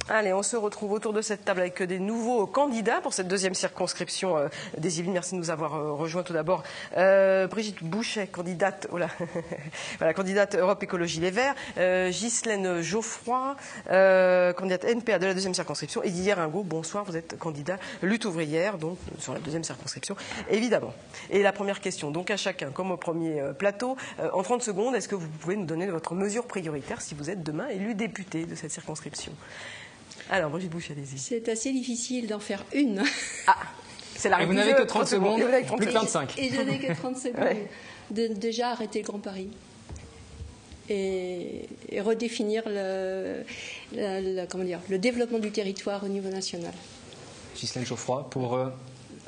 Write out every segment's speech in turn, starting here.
Allez, on se retrouve autour de cette table avec des nouveaux candidats pour cette deuxième circonscription des Yvelines. Merci de nous avoir rejoints tout d'abord. Brigitte Bouchet, candidate, oh là, voilà, candidate Europe Écologie Les Verts. Ghislaine Geoffroy, candidate NPA de la deuxième circonscription. Et Didier Ringot, bonsoir, vous êtes candidat Lutte ouvrière, donc sur la deuxième circonscription, évidemment. Et la première question, donc à chacun, comme au premier plateau, en 30 secondes, est-ce que vous pouvez nous donner votre mesure prioritaire si vous êtes demain élu député de cette circonscription? Alors, Brigitte Bouchet, allez-y. C'est assez difficile d'en faire une. Ah, c'est la Et vous n'avez que 30 secondes, plus que 25. Et je n'ai que 30 secondes. Ouais. Déjà arrêter le Grand Paris. Et redéfinir le développement du territoire au niveau national. Ghislaine Geoffroy, pour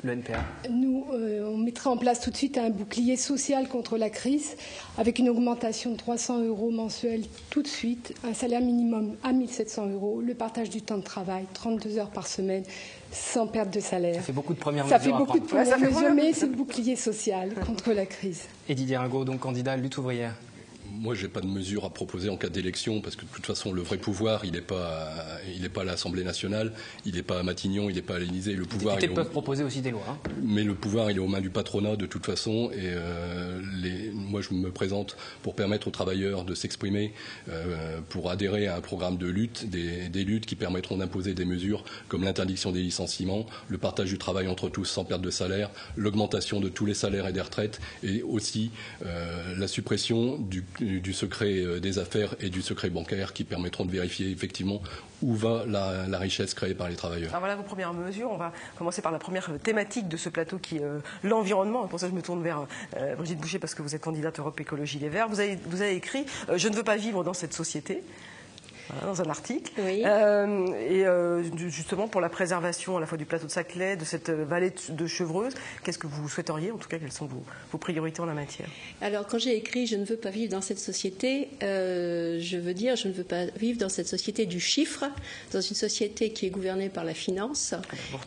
le NPA. Nous, on mettra en place tout de suite un bouclier social contre la crise, avec une augmentation de 300 € mensuels tout de suite, un salaire minimum à 1 700 €, le partage du temps de travail, 32 heures par semaine, sans perte de salaire. Ça fait beaucoup de premières mesures. Ça fait beaucoup de premières mesures, mais c'est le bouclier social contre la crise. Et Didier Ringot, donc candidat Lutte ouvrière. Moi, je n'ai pas de mesure à proposer en cas d'élection, parce que de toute façon, le vrai pouvoir, il n'est pas à l'Assemblée nationale, il n'est pas à Matignon, il n'est pas à l'Élysée. Le pouvoir, les députés peuvent proposer aussi des lois. Hein. Mais le pouvoir, il est aux mains du patronat de toute façon. Et moi, je me présente pour permettre aux travailleurs de s'exprimer, pour adhérer à un programme de lutte, des luttes qui permettront d'imposer des mesures comme l'interdiction des licenciements, le partage du travail entre tous sans perte de salaire, l'augmentation de tous les salaires et des retraites, et aussi la suppression du secret des affaires et du secret bancaire qui permettront de vérifier effectivement où va la richesse créée par les travailleurs. Alors voilà vos premières mesures. On va commencer par la première thématique de ce plateau qui est l'environnement. Pour ça, je me tourne vers Brigitte Bouchet parce que vous êtes candidate Europe Écologie Les Verts. Vous avez écrit « Je ne veux pas vivre dans cette société ». Dans un article, oui. Justement pour la préservation à la fois du plateau de Saclay, de cette vallée de Chevreuse, qu'est-ce que vous souhaiteriez, en tout cas, quelles sont vos priorités en la matière? Alors, quand j'ai écrit « Je ne veux pas vivre dans cette société », je veux dire je ne veux pas vivre dans cette société du chiffre, dans une société qui est gouvernée par la finance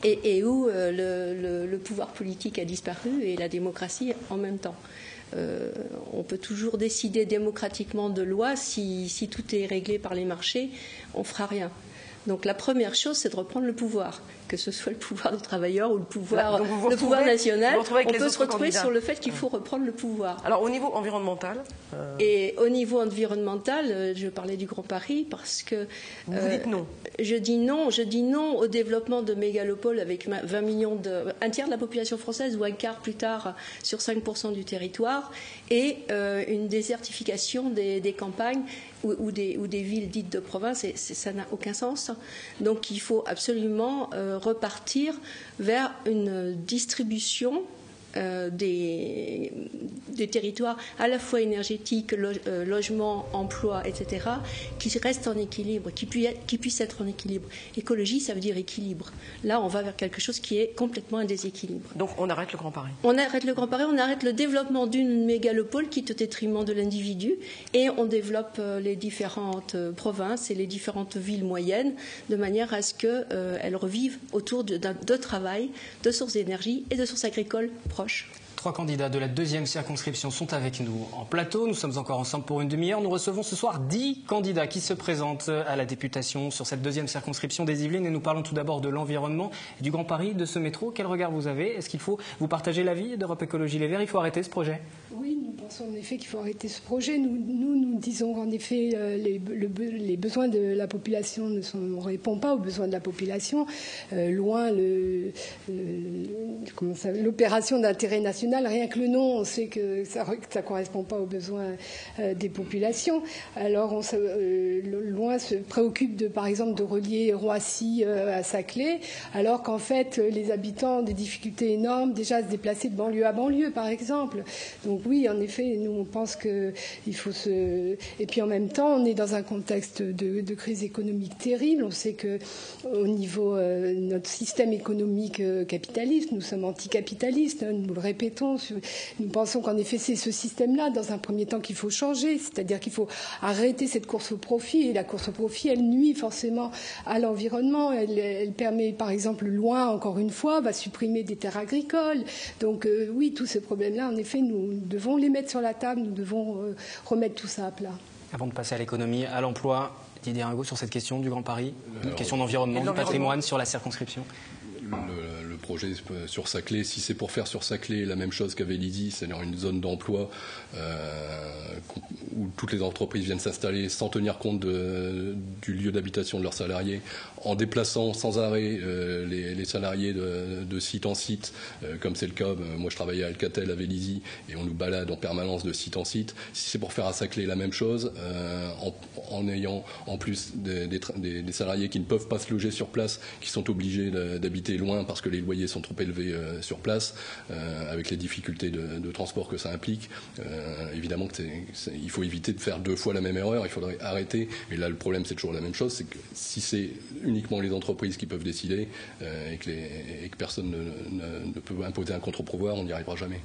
et où le pouvoir politique a disparu et la démocratie en même temps. On peut toujours décider démocratiquement de lois, si tout est réglé par les marchés, on ne fera rien. Donc la première chose, c'est de reprendre le pouvoir, que ce soit le pouvoir des travailleurs ou le pouvoir national. On peut se retrouver sur le fait qu'il faut reprendre le pouvoir. Alors au niveau environnemental Et au niveau environnemental, je parlais du Grand Paris parce que... Vous dites non. Je dis non au développement de mégalopoles avec 20 millions un tiers de la population française ou un quart plus tard sur 5% du territoire et une désertification des campagnes ou des villes dites de province, ça n'a aucun sens. Donc il faut absolument repartir vers une distribution des territoires à la fois énergétiques, logement, emploi, etc., qui restent en équilibre, qui puissent être en équilibre. Écologie, ça veut dire équilibre. Là, on va vers quelque chose qui est complètement un déséquilibre. Donc on arrête le Grand Paris. On arrête le Grand Paris, on arrête le développement d'une mégalopole qui est au détriment de l'individu et on développe les différentes provinces et les différentes villes moyennes de manière à ce qu'elles revivent autour de travail, de sources d'énergie et de sources agricoles proches. 3 candidats de la deuxième circonscription sont avec nous en plateau. Nous sommes encore ensemble pour une demi-heure. Nous recevons ce soir 10 candidats qui se présentent à la députation sur cette deuxième circonscription des Yvelines. Et nous parlons tout d'abord de l'environnement et du Grand Paris, de ce métro. Quel regard vous avez? Est-ce qu'il faut vous partager l'avis d'Europe Écologie Les Verts? Il faut arrêter ce projet? Oui, nous pensons en effet qu'il faut arrêter ce projet. Nous disons qu'en effet, les besoins de la population ne répondent pas aux besoins de la population. Loin l'opération d'intérêt national. Rien que le nom, on sait que ça ne correspond pas aux besoins des populations. Alors, loin se préoccupe par exemple de relier Roissy à Saclay, alors qu'en fait, les habitants ont des difficultés énormes déjà à se déplacer de banlieue à banlieue, par exemple. Donc oui, en effet, nous on pense qu'il faut se... Et puis en même temps, on est dans un contexte de crise économique terrible. On sait que au niveau notre système économique capitaliste, nous sommes anticapitalistes, hein, nous le répétons. Nous pensons qu'en effet, c'est ce système-là, dans un premier temps, qu'il faut changer. C'est-à-dire qu'il faut arrêter cette course au profit. Et la course au profit, elle nuit forcément à l'environnement. Elle permet, par exemple, loin, encore une fois, va supprimer des terres agricoles. Donc oui, tous ces problèmes-là, en effet, nous devons les mettre sur la table. Nous devons remettre tout ça à plat. Avant de passer à l'économie, à l'emploi, Didier Ringot, sur cette question du Grand Paris, question d'environnement, du patrimoine sur la circonscription. Le projet sur Saclay, si c'est pour faire sur Saclay la même chose qu'à Vélizy, c'est-à-dire une zone d'emploi où toutes les entreprises viennent s'installer sans tenir compte du lieu d'habitation de leurs salariés, en déplaçant sans arrêt les salariés de site en site, comme c'est le cas, moi je travaillais à Alcatel, à Vélizy, et on nous balade en permanence de site en site. Si c'est pour faire à Saclay la même chose, en ayant en plus des salariés qui ne peuvent pas se loger sur place, qui sont obligés d'habiter loin parce que les loyers sont trop élevés sur place, avec les difficultés de transport que ça implique, évidemment il faut éviter de faire 2 fois la même erreur, il faudrait arrêter. Et là le problème c'est toujours la même chose, c'est que si c'est uniquement les entreprises qui peuvent décider et que personne ne peut imposer un contre-pouvoir, on n'y arrivera jamais.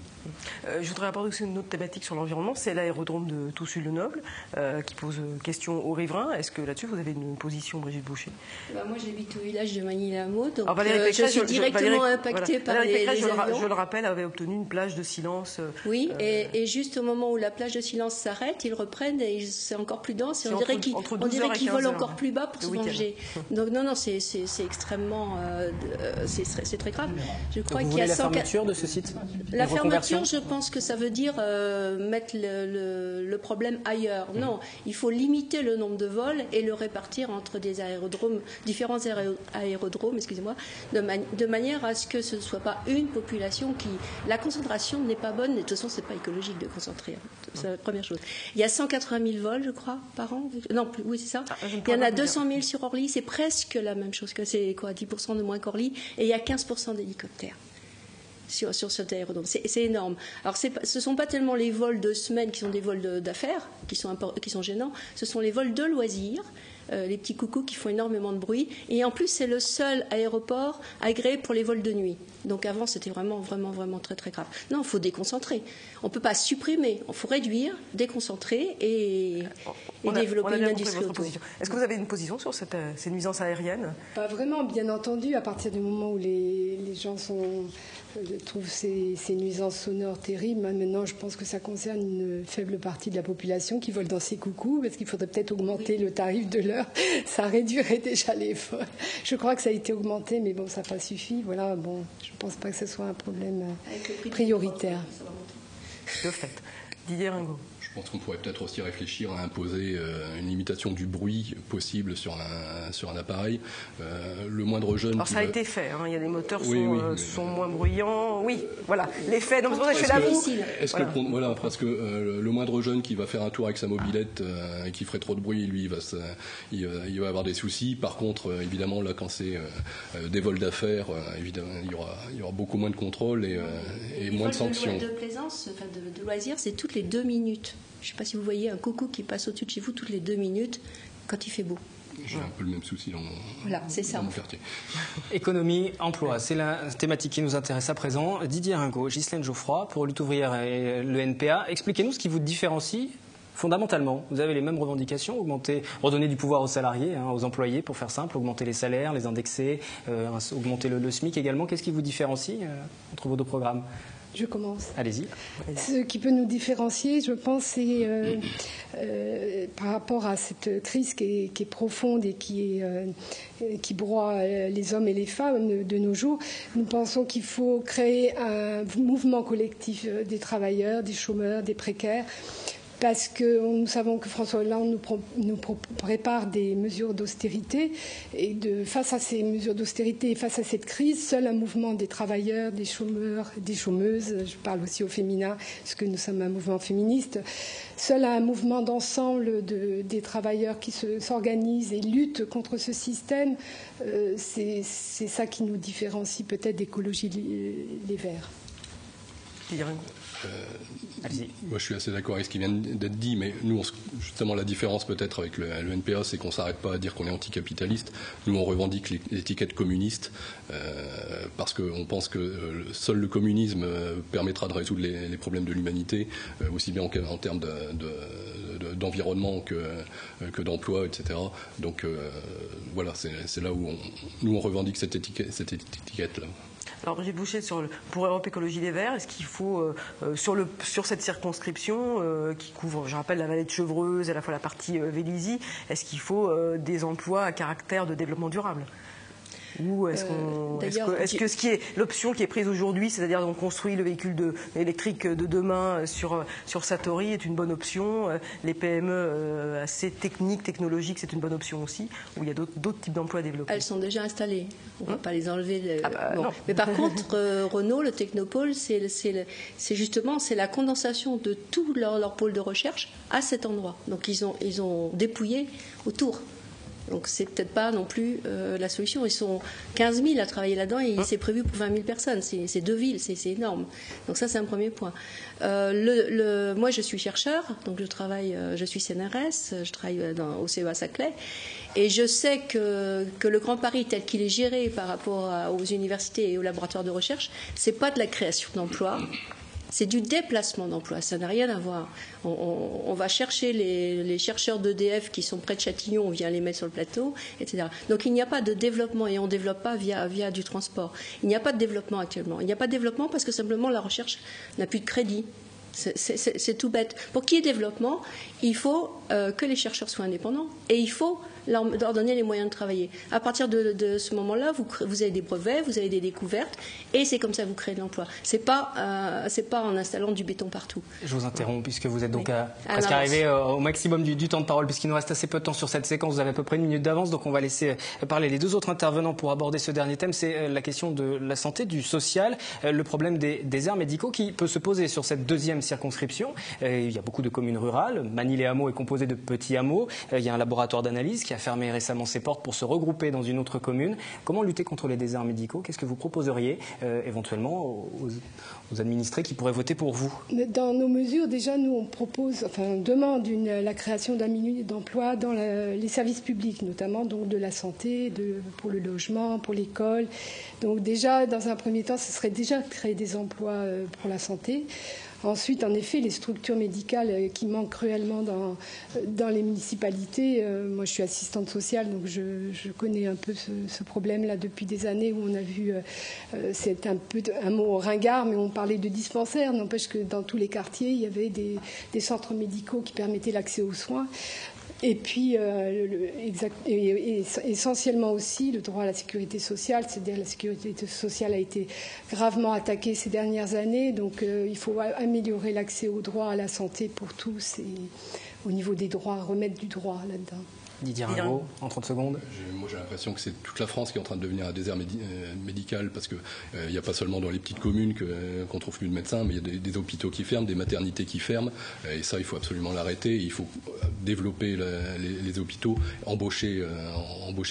Je voudrais aborder aussi une autre thématique sur l'environnement, c'est l'aérodrome de Toussus-le-Noble qui pose question aux riverains. Est-ce que là-dessus vous avez une position, Brigitte Boucher? Moi j'habite au village de Magny-la-Hameau, donc je suis directement impactée par les avions. Je le rappelle, avait obtenu une plage de silence. Oui, et juste au moment où la plage de silence s'arrête, ils reprennent et c'est encore plus dense. Et on dirait qu'ils volent encore plus bas pour se venger. Donc non, c'est extrêmement, c'est très grave. Je crois qu'il y a la fermeture de ce site. La fermeture, je pense que ça veut dire mettre le problème ailleurs. Non, il faut limiter le nombre de vols et le répartir entre des aérodromes, différents aérodromes, excusez-moi, de manière à ce que ce ne soit pas une population qui... La concentration n'est pas bonne, et de toute façon, ce n'est pas écologique de concentrer. C'est la première chose. Il y a 180 000 vols, je crois, par an. Non, oui, c'est ça. Il y en a 200 000 sur Orly. C'est presque la même chose que c'est 10% de moins qu'Orly. Et il y a 15% d'hélicoptères sur cet aérodrome. C'est énorme. Alors, ce ne sont pas tellement les vols de semaine qui sont des vols d'affaires, qui sont gênants. Ce sont les vols de loisirs. Les petits coucous qui font énormément de bruit. Et en plus, c'est le seul aéroport agréé pour les vols de nuit. Donc avant, c'était vraiment très très grave. Non, il faut déconcentrer. On ne peut pas supprimer. Il faut réduire, déconcentrer et développer une industrie autour. Est-ce que vous avez une position sur ces nuisances aériennes? Pas vraiment, bien entendu. À partir du moment où les gens trouvent ces nuisances sonores terribles, maintenant, je pense que ça concerne une faible partie de la population qui vole dans ces coucous, parce qu'il faudrait peut-être augmenter le tarif de l'heure. Ça réduirait déjà les vols. Je crois que ça a été augmenté, mais bon, ça n'a pas suffi. Voilà, bon, je ne pense pas que ce soit un problème prioritaire. De fait. Didier Ringot. Je pense qu'on pourrait peut-être aussi réfléchir à imposer une limitation du bruit possible sur un appareil. Le moindre jeune... Alors ça a été fait, hein. Il y a des moteurs qui sont moins bruyants. Oui, voilà, l'effet. Donc c'est pour ça que je fais l'avoue. Voilà, parce que le moindre jeune qui va faire un tour avec sa mobilette et qui ferait trop de bruit, lui, il va avoir des soucis. Par contre, évidemment, là, quand c'est des vols d'affaires, évidemment, il y aura beaucoup moins de contrôle et moins de sanctions. De plaisance, enfin de loisirs, c'est toutes les 2 minutes. Je ne sais pas si vous voyez un coucou qui passe au-dessus de chez vous toutes les 2 minutes quand il fait beau. J'ai un peu le même souci dans mon quartier. Économie, emploi, c'est la thématique qui nous intéresse à présent. Didier Ringot, Ghislaine Geoffroy, pour Lutte ouvrière et le NPA. Expliquez-nous ce qui vous différencie fondamentalement. Vous avez les mêmes revendications, redonner du pouvoir aux salariés, aux employés, pour faire simple, augmenter les salaires, les indexer, augmenter le SMIC également. Qu'est-ce qui vous différencie entre vos 2 programmes ? Je commence. Allez-y. Ce qui peut nous différencier, je pense, c'est par rapport à cette crise qui est profonde et qui broie les hommes et les femmes de nos jours. Nous pensons qu'il faut créer un mouvement collectif des travailleurs, des chômeurs, des précaires, parce que nous savons que François Hollande nous prépare des mesures d'austérité. Et face à ces mesures d'austérité et face à cette crise, seul un mouvement des travailleurs, des chômeurs, des chômeuses, je parle aussi au féminin, parce que nous sommes un mouvement féministe, seul un mouvement d'ensemble des travailleurs qui s'organisent et luttent contre ce système, c'est ça qui nous différencie peut-être d'Écologie Les Verts. Moi, je suis assez d'accord avec ce qui vient d'être dit, mais nous, justement, la différence peut-être avec le NPA, c'est qu'on ne s'arrête pas à dire qu'on est anticapitaliste. Nous, on revendique l'étiquette communiste parce qu'on pense que seul le communisme permettra de résoudre les problèmes de l'humanité, aussi bien en termes d'environnement que d'emploi, etc. Donc voilà, c'est là où on revendique cette étiquette-là. Alors Brigitte Bouchet, pour Europe Écologie Les Verts, est-ce qu'il faut, sur cette circonscription qui couvre, je rappelle, la vallée de Chevreuse, à la fois la partie Vélizy, est-ce qu'il faut des emplois à caractère de développement durable ? Ou est-ce que ce qui est l'option qui est prise aujourd'hui, c'est-à-dire qu'on construit le véhicule électrique de demain sur Satori, est une bonne option? Les PME assez technologiques, c'est une bonne option aussi? Ou il y a d'autres types d'emplois développés? Elles sont déjà installées. On ne va pas les enlever. Mais par contre, Renault, le Technopôle, c'est justement la condensation de tout leur pôle de recherche à cet endroit. Donc ils ont dépouillé autour. Donc c'est peut-être pas non plus la solution. Ils sont 15 000 à travailler là-dedans et c'est prévu pour 20 000 personnes. C'est 2 villes, c'est énorme. Donc ça c'est un premier point. Moi je suis chercheur, donc je suis CNRS, je travaille au CEA Saclay et je sais que le Grand Paris tel qu'il est géré par rapport aux universités et aux laboratoires de recherche, c'est pas de la création d'emplois. C'est du déplacement d'emplois, ça n'a rien à voir. On va chercher les chercheurs d'EDF qui sont près de Châtillon, on vient les mettre sur le plateau, etc. Donc il n'y a pas de développement et on ne développe pas via du transport. Il n'y a pas de développement actuellement. Il n'y a pas de développement parce que simplement la recherche n'a plus de crédit. C'est tout bête. Pour qu'il y ait développement, il faut que les chercheurs soient indépendants et il faut leur donner les moyens de travailler. À partir de ce moment-là, vous avez des brevets, vous avez des découvertes et c'est comme ça que vous créez de l'emploi. C'est pas en installant du béton partout. Je vous interromps puisque vous êtes donc presque arrivé au maximum du temps de parole puisqu'il nous reste assez peu de temps sur cette séquence. Vous avez à peu près 1 minute d'avance, donc on va laisser parler les 2 autres intervenants pour aborder ce dernier thème. C'est la question de la santé, du social, le problème des déserts médicaux qui peut se poser sur cette 2e circonscription. Il y a beaucoup de communes rurales. Manille-les-Hameaux est composé de petits hameaux. Il y a un laboratoire d'analyse qui a fermé récemment ses portes pour se regrouper dans une autre commune. Comment lutter contre les déserts médicaux? Qu'est-ce que vous proposeriez éventuellement aux administrés qui pourraient voter pour vous? Dans nos mesures, déjà, nous, on demande la création d'un millier d'emplois dans les services publics, notamment donc de la santé, pour le logement, pour l'école. Donc déjà, dans un premier temps, ce serait déjà de créer des emplois pour la santé. Ensuite, en effet, les structures médicales qui manquent cruellement dans les municipalités. Moi, je suis assistante sociale, donc je connais un peu ce problème-là depuis des années où on a vu, c'est un mot ringard, mais on parlait de dispensaires. N'empêche que dans tous les quartiers, il y avait des centres médicaux qui permettaient l'accès aux soins. Et puis, essentiellement aussi, le droit à la sécurité sociale, c'est-à-dire la sécurité sociale a été gravement attaquée ces dernières années, donc il faut améliorer l'accès au droit à la santé pour tous et au niveau des droits, remettre du droit là-dedans. Didier Ringot, en 30 secondes. Moi, j'ai l'impression que c'est toute la France qui est en train de devenir un désert médical parce qu'il n'y a pas seulement dans les petites communes qu'on trouve plus de médecins, mais il y a des hôpitaux qui ferment, des maternités qui ferment. Et ça, il faut absolument l'arrêter. Il faut développer les hôpitaux, embaucher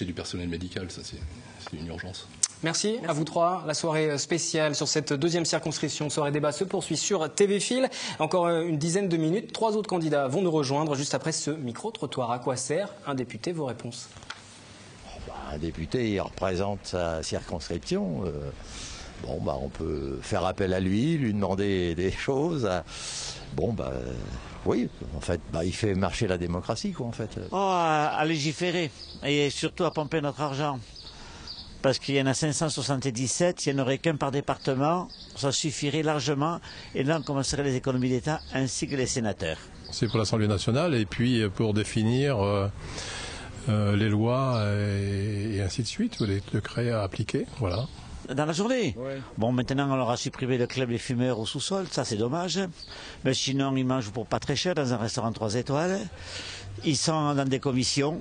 du personnel médical. Ça, c'est une urgence. Merci à vous 3. La soirée spéciale sur cette 2e circonscription, soirée débat, se poursuit sur TV Fil. Encore une dizaine de minutes. 3 autres candidats vont nous rejoindre juste après ce micro-trottoir. À quoi sert un député? Vos réponses? Un député, il représente sa circonscription. On peut faire appel à lui demander des choses. Oui, en fait, il fait marcher la démocratie, quoi, en fait. À légiférer et surtout à pomper notre argent. Parce qu'il y en a 577, il n'y en aurait qu'un par département, ça suffirait largement, et là on commencerait les économies d'État ainsi que les sénateurs. C'est pour l'Assemblée nationale et puis pour définir les lois et ainsi de suite, les décrets à appliquer, voilà. Dans la journée. Ouais. Bon, maintenant on leur a supprimé le club des fumeurs au sous-sol, ça c'est dommage, mais sinon ils mangent pour pas très cher dans un restaurant 3 étoiles, ils sont dans des commissions.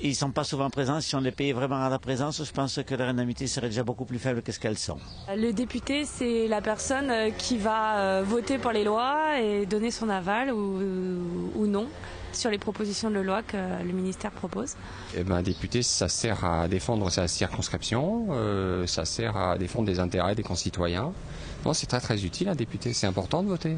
Ils ne sont pas souvent présents. Si on les payait vraiment à la présence, je pense que leur indemnité serait déjà beaucoup plus faible que ce qu'elles sont. Le député, c'est la personne qui va voter pour les lois et donner son aval ou non sur les propositions de loi que le ministère propose. Un député, ça sert à défendre sa circonscription, ça sert à défendre les intérêts des concitoyens. Non, c'est très très utile un député, c'est important de voter.